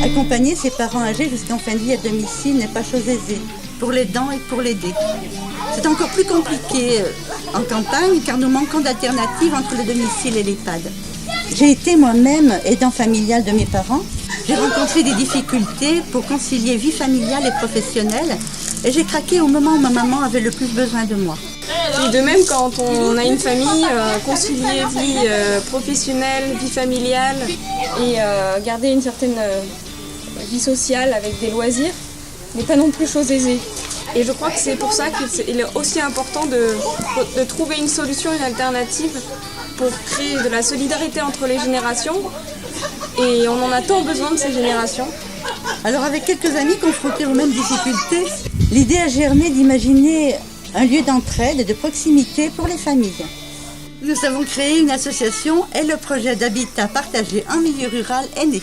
Accompagner ses parents âgés jusqu'en fin de vie à domicile n'est pas chose aisée, pour l'aidant et pour l'aider. C'est encore plus compliqué en campagne car nous manquons d'alternatives entre le domicile et l'EHPAD. J'ai été moi-même aidant familial de mes parents. J'ai rencontré des difficultés pour concilier vie familiale et professionnelle et j'ai craqué au moment où ma maman avait le plus besoin de moi. Et de même, quand on a une famille, concilier vie professionnelle, vie familiale et garder une certaine vie sociale avec des loisirs n'est pas non plus chose aisée. Et je crois que c'est pour ça qu'il est aussi important de trouver une solution, une alternative pour créer de la solidarité entre les générations. Et on en a tant besoin de ces générations. Alors avec quelques amis confrontés aux mêmes difficultés, l'idée a germé d'imaginer un lieu d'entraide et de proximité pour les familles. Nous avons créé une association et le projet d'habitat partagé en milieu rural est né.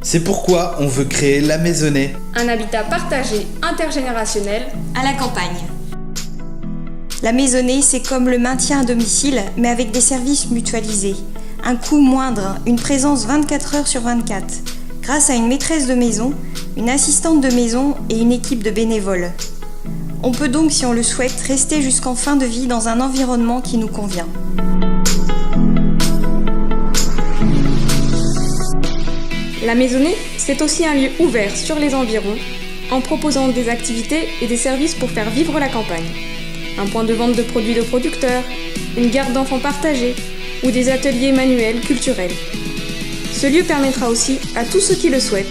C'est pourquoi on veut créer La Maisonnée. Un habitat partagé intergénérationnel à la campagne. La maisonnée, c'est comme le maintien à domicile, mais avec des services mutualisés. Un coût moindre, une présence 24 heures sur 24, grâce à une maîtresse de maison, une assistante de maison et une équipe de bénévoles. On peut donc, si on le souhaite, rester jusqu'en fin de vie dans un environnement qui nous convient. La maisonnée, c'est aussi un lieu ouvert sur les environs, en proposant des activités et des services pour faire vivre la campagne. Un point de vente de produits de producteurs, une garde d'enfants partagée ou des ateliers manuels culturels. Ce lieu permettra aussi à tous ceux qui le souhaitent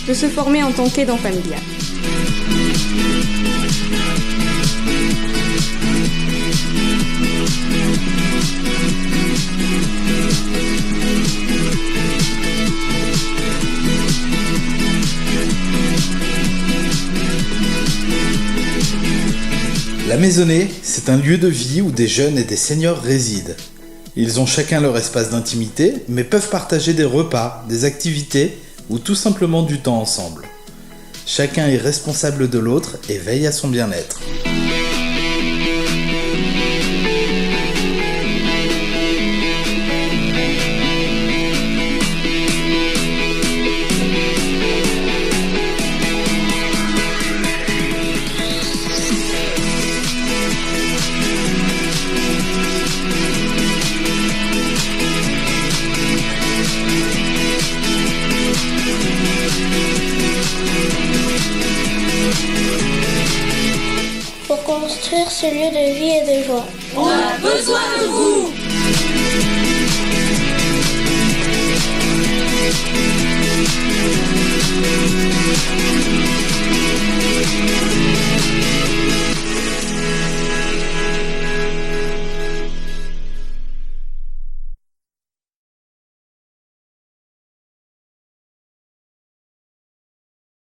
de se former en tant qu'aidant familial. La Maisonnée, c'est un lieu de vie où des jeunes et des seniors résident. Ils ont chacun leur espace d'intimité, mais peuvent partager des repas, des activités ou tout simplement du temps ensemble. Chacun est responsable de l'autre et veille à son bien-être. Pour construire ce lieu de vie et de joie. On a besoin de vous!